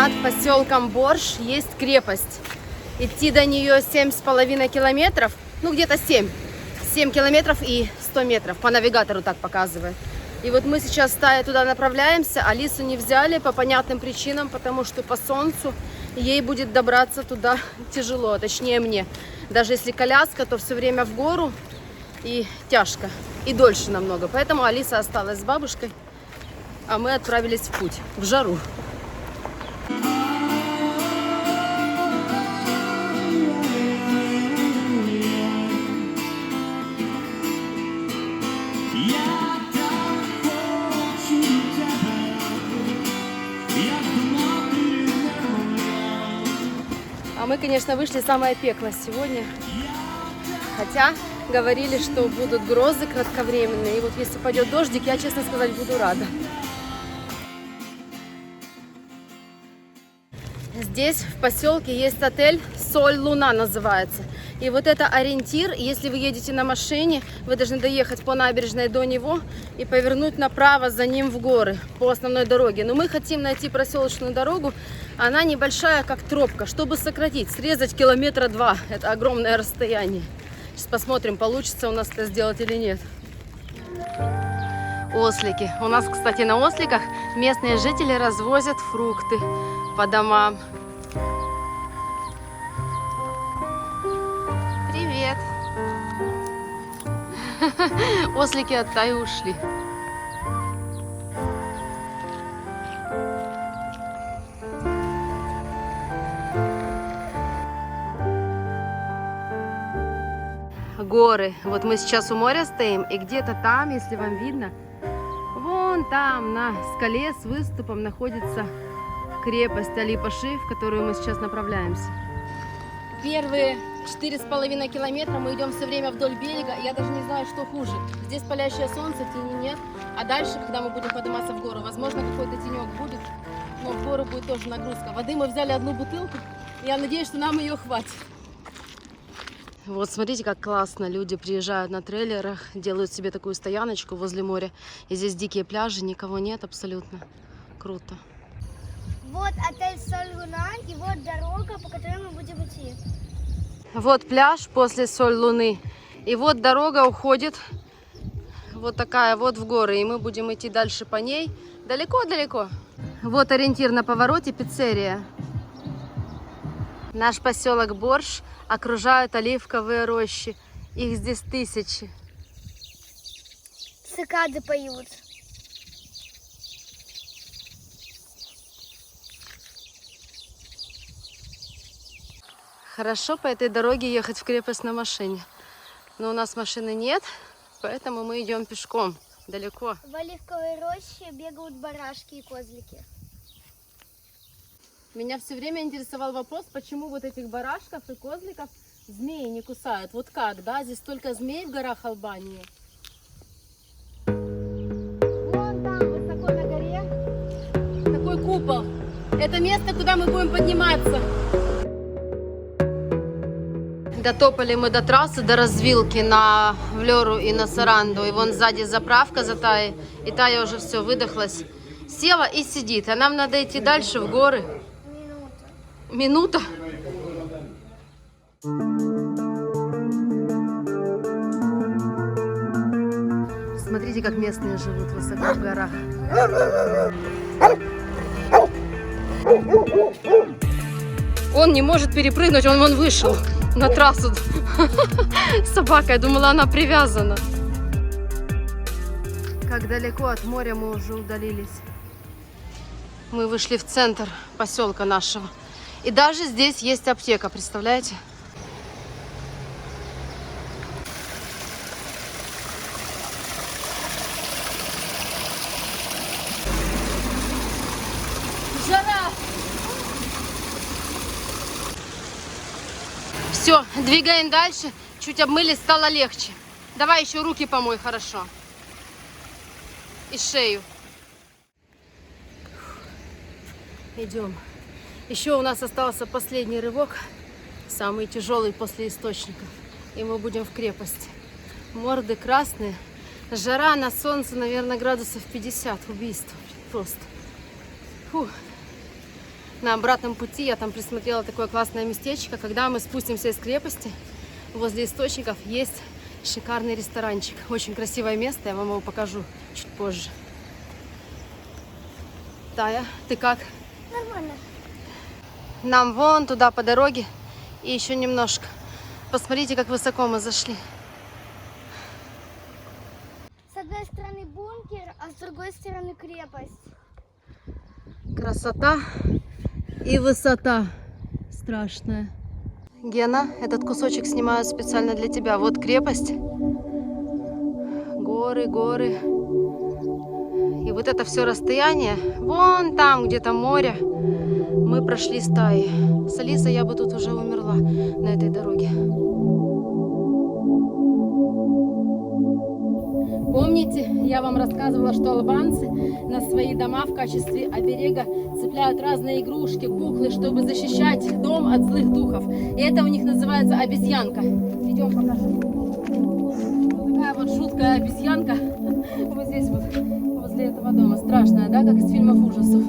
над поселком Борш есть крепость. Идти до нее 7,5 километров, ну где-то 7 километров и 100 метров, по навигатору так показывает. И вот мы сейчас туда направляемся, Алису не взяли по понятным причинам, потому что по солнцу ей будет добраться туда тяжело, точнее мне. Даже если коляска, то все время в гору и тяжко, и дольше намного. Поэтому Алиса осталась с бабушкой, а мы отправились в путь, в жару. А мы, конечно, вышли в самое пекло сегодня. Хотя говорили, что будут грозы кратковременные. И вот если пойдет дождик, я, честно сказать, буду рада. Здесь в поселке есть отель «Соль Луна» называется. И вот это ориентир. Если вы едете на машине, вы должны доехать по набережной до него и повернуть направо за ним в горы по основной дороге. Но мы хотим найти проселочную дорогу. Она небольшая, как тропка, чтобы сократить, срезать 2 километра. Это огромное расстояние. Сейчас посмотрим, получится у нас это сделать или нет. Ослики. У нас, кстати, на осликах местные жители развозят фрукты по домам. Привет! Ослики от Таи ушли. Горы. Вот мы сейчас у моря стоим, и где-то там, если вам видно, вон там на скале с выступом находится крепость Али-Паши, в которую мы сейчас направляемся. Первые 4,5 километра мы идем все время вдоль берега. Я даже не знаю, что хуже. Здесь палящее солнце, тени нет. А дальше, когда мы будем подниматься в гору, возможно, какой-то тенек будет. Но в гору будет тоже нагрузка. Воды мы взяли 1 бутылку. Я надеюсь, что нам ее хватит. Вот смотрите, как классно. Люди приезжают на трейлерах, делают себе такую стояночку возле моря. И здесь дикие пляжи, никого нет абсолютно. Круто. Вот отель «Соль Луна» и вот дорога, по которой мы будем идти. Вот пляж после «Соль Луны». И вот дорога уходит вот такая вот в горы. И мы будем идти дальше по ней. Далеко-далеко. Вот ориентир на повороте, пиццерия. Наш поселок Борш окружают оливковые рощи. Их здесь тысячи. Цикады поют. Хорошо по этой дороге ехать в крепость на машине. Но у нас машины нет, поэтому мы идем пешком далеко. В оливковой роще бегают барашки и козлики. Меня все время интересовал вопрос, почему вот этих барашков и козликов змеи не кусают. Вот как, да? Здесь столько змей в горах Албании. Вон там, высоко на горе, такой купол. Это место, куда мы будем подниматься. Дотопали мы до трассы, до развилки на Влёру и на Саранду. И вон сзади заправка за Таей. И Тая уже все, выдохлась. Села и сидит. А нам надо идти дальше в горы. Минута. Смотрите, как местные живут высоко в горах. Он не может перепрыгнуть, он вышел на трассу. Собака, я думала, она привязана. Как далеко от моря мы уже удалились. Мы вышли в центр поселка нашего. И даже здесь есть аптека, представляете? Жара! Все, двигаем дальше. Чуть обмылись, стало легче. Давай еще руки помой, хорошо. И шею. Идем. Еще у нас остался последний рывок, самый тяжелый после источников. И мы будем в крепости. Морды красные. Жара на солнце, наверное, градусов 50. Убийство просто. Фу. на обратном пути я там присмотрела такое классное местечко. Когда мы спустимся из крепости, возле источников есть шикарный ресторанчик. Очень красивое место, я вам его покажу чуть позже. Тая, ты как? Нормально. Нам вон туда по дороге и еще немножко. Посмотрите, как высоко мы зашли. С одной стороны бункер, а с другой стороны крепость. Красота и высота страшная. Гена, этот кусочек снимаю специально для тебя. Вот крепость. Горы, горы. И вот это все расстояние, вон там где-то море, мы прошли стаи. С Алисой я бы тут уже умерла на этой дороге. Помните, я вам рассказывала, что албанцы на свои дома в качестве оберега цепляют разные игрушки, куклы, чтобы защищать дом от злых духов. И это у них называется обезьянка. Идем покажу. Вот такая вот жуткая обезьянка. Вот здесь вот, возле этого дома. Страшная, да, как из фильмов ужасов.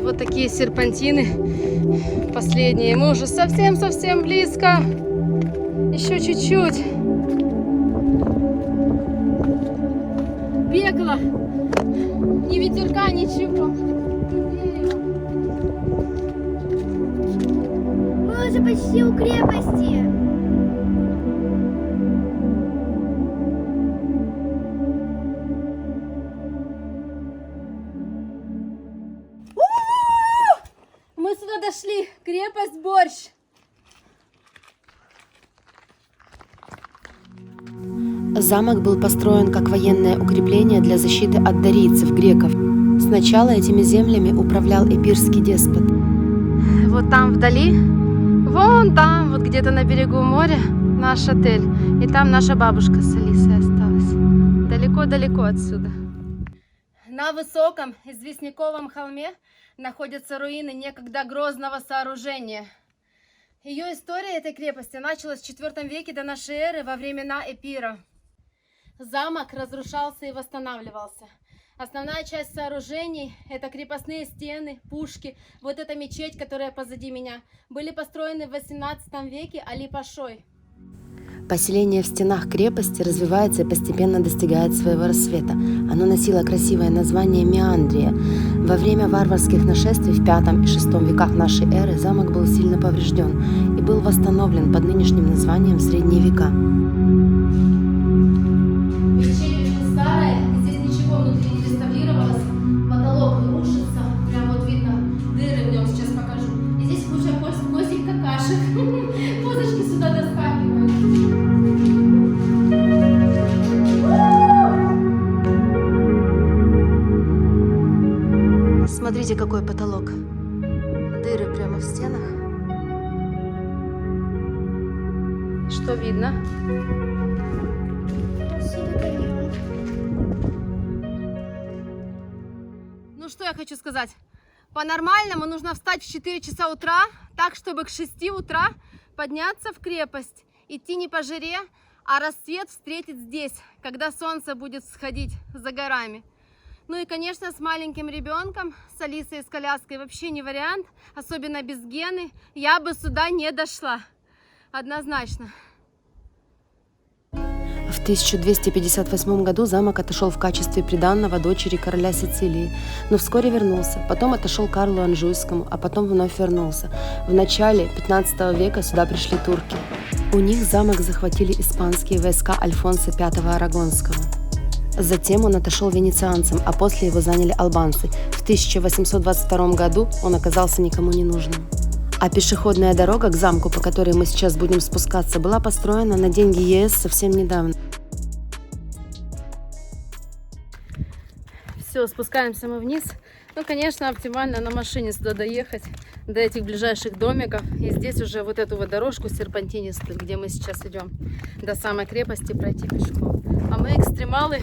Вот такие серпантины последние. Мы уже совсем-совсем близко. Еще чуть-чуть. Пекло. Ни ветерка, ничего. Мы уже почти у крепости. Мы сюда дошли. Крепость Борщ. Замок был построен как военное укрепление для защиты от дарийцев, греков. Сначала этими землями управлял эпирский деспот. Вот там вдали, вон там, вот где-то на берегу моря, наш отель. И там наша бабушка с Алисой осталась. Далеко-далеко отсюда. На высоком известняковом холме находятся руины некогда грозного сооружения. Ее история этой крепости началась в IV веке до нашей эры во времена Эпира. Замок разрушался и восстанавливался. Основная часть сооружений – это крепостные стены, пушки, вот эта мечеть, которая позади меня, были построены в XVIII веке Али-Пашой. Поселение в стенах крепости развивается и постепенно достигает своего рассвета. Оно носило красивое название Меандрия. Во время варварских нашествий в V и VI веках нашей эры замок был сильно поврежден и был восстановлен под нынешним названием в средние века. Мечеть старая, здесь ничего внутри не реставрировалось, потолок рушится, прям вот видно дыры в нем, сейчас покажу. И здесь куча козьих какашек, козочки сюда доскакивают. Смотрите, какой потолок. Дыры прямо в стенах. Что видно? Красивый каньон. Ну что я хочу сказать. По-нормальному нужно встать в 4 часа утра, так, чтобы к 6 утра подняться в крепость. Идти не по жаре, а рассвет встретить здесь, когда солнце будет всходить за горами. Ну и, конечно, с маленьким ребенком, с Алисой и с коляской вообще не вариант, особенно без Гены, я бы сюда не дошла. Однозначно. В 1258 году замок отошел в качестве приданного дочери короля Сицилии, но вскоре вернулся. Потом отошел Карлу Анжуйскому, а потом вновь вернулся. В начале 15 века сюда пришли турки. У них замок захватили испанские войска Альфонса V Арагонского. Затем он отошел венецианцам, а после его заняли албанцы. В 1822 году он оказался никому не нужным. А пешеходная дорога к замку, по которой мы сейчас будем спускаться, была построена на деньги ЕС совсем недавно. Все, спускаемся мы вниз. Ну, конечно, оптимально на машине сюда доехать, до этих ближайших домиков. И здесь уже вот эту вот дорожку серпантинистую, где мы сейчас идем, до самой крепости пройти пешком. А мы, экстремалы,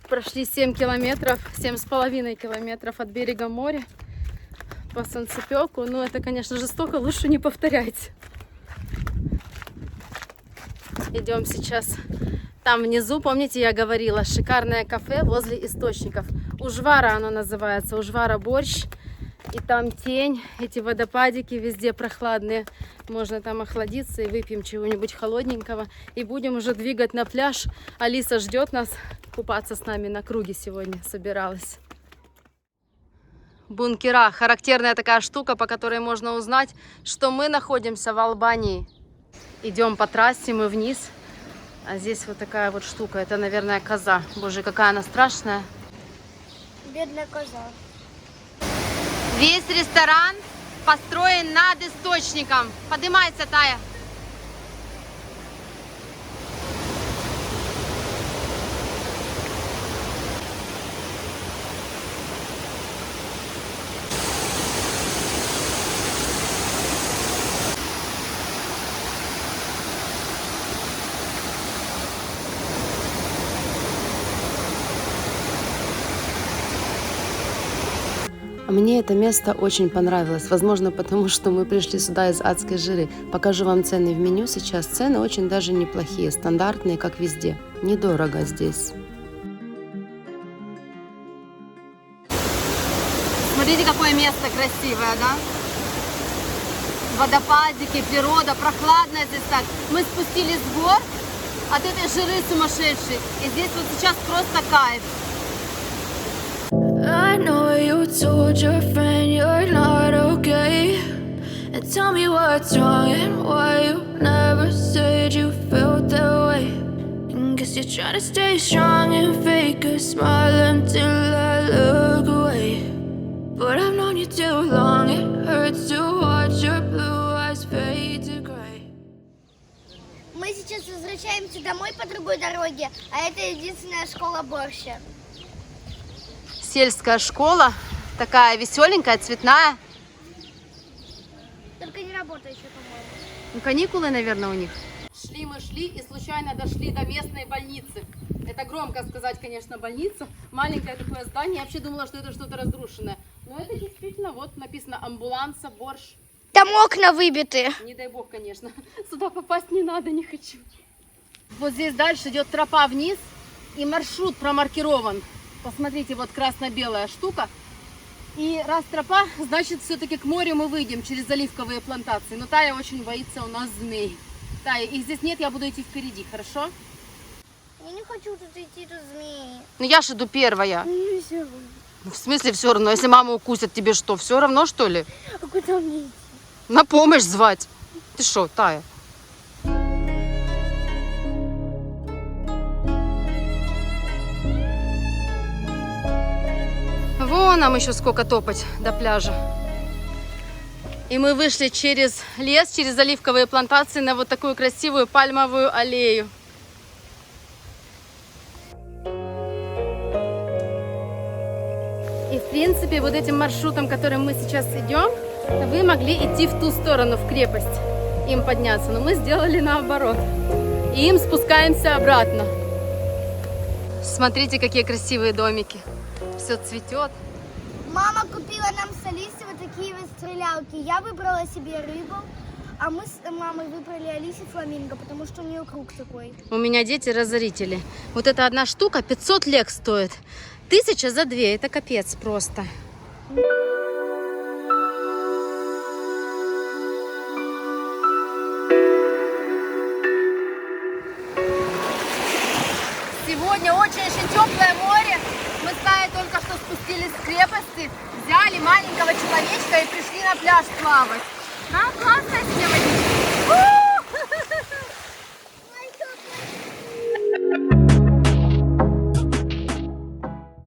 прошли 7 километров, 7,5 километров от берега моря по солнцепеку. Ну, это, конечно, жестоко, лучше не повторяйте. Идем сейчас. Там внизу, помните, я говорила, шикарное кафе возле источников. Ужвара оно называется, Ужвара борщ. И там тень, эти водопадики везде прохладные. Можно там охладиться и выпьем чего-нибудь холодненького. И будем уже двигать на пляж. Алиса ждет нас, купаться с нами на круге сегодня собиралась. Бункера. Характерная такая штука, по которой можно узнать, что мы находимся в Албании. Идем по трассе, мы вниз. А здесь вот такая вот штука. Это, наверное, коза. Боже, какая она страшная. Бедная коза. Весь ресторан построен над источником. Поднимайся, Тая. А мне это место очень понравилось. Возможно, потому что мы пришли сюда из адской жиры. Покажу вам цены в меню сейчас. Цены очень даже неплохие, стандартные, как везде. Недорого здесь. Смотрите, какое место красивое, да? Водопадики, природа, прохладно здесь так. Мы спустились с гор от этой жиры сумасшедшей. И здесь вот сейчас просто кайф. I know you told your friend you're not okay. And tell me what's wrong and why you never said you felt that way. And guess you're trying to stay strong and fake a smile until I look away. But I've known you too long, it hurts to watch your blue eyes fade to gray. Мы сейчас возвращаемся домой по другой дороге, а это единственная школа борща. Сельская школа, такая веселенькая, цветная. Только не работающая, по-моему. Ну, каникулы, наверное, у них. Шли мы и случайно дошли до местной больницы. Это громко сказать, конечно, больница. Маленькое такое здание. Я вообще думала, что это что-то разрушенное. Но это действительно, вот написано амбуланса, борщ. Там окна выбиты. Не дай бог, конечно. Сюда попасть не надо, не хочу. Вот здесь дальше идет тропа вниз. И маршрут промаркирован. Посмотрите, вот красно-белая штука. И раз тропа, значит, все-таки к морю мы выйдем через оливковые плантации. Но Тая очень боится у нас змей. Тая, их здесь нет, я буду идти впереди, хорошо? Я не хочу тут идти, тут змеи. Ну я ж иду первая. Ну, все. Ну, в смысле все равно? Если мама укусит, тебе что, все равно, что ли? А куда мне идти? На помощь звать. Ты что, Тая? Вон нам еще сколько топать до пляжа. И мы вышли через лес, через оливковые плантации на вот такую красивую пальмовую аллею. И в принципе вот этим маршрутом, которым мы сейчас идем, вы могли идти в ту сторону, в крепость, им подняться. Но мы сделали наоборот. И им спускаемся обратно. Смотрите, какие красивые домики. Все цветет. Мама купила нам с Алисой вот такие вот стрелялки. Я выбрала себе рыбу, а мы с мамой выбрали Алисе фламинго, потому что у нее круг такой. У меня дети разорители. Вот эта одна штука 500 лек стоит. 1000 за 2. Это капец просто. Сегодня очень-очень теплое море. Мы с Таей только что спустились с крепости, взяли маленького человечка и пришли на пляж плавать. Да, классная сегодня.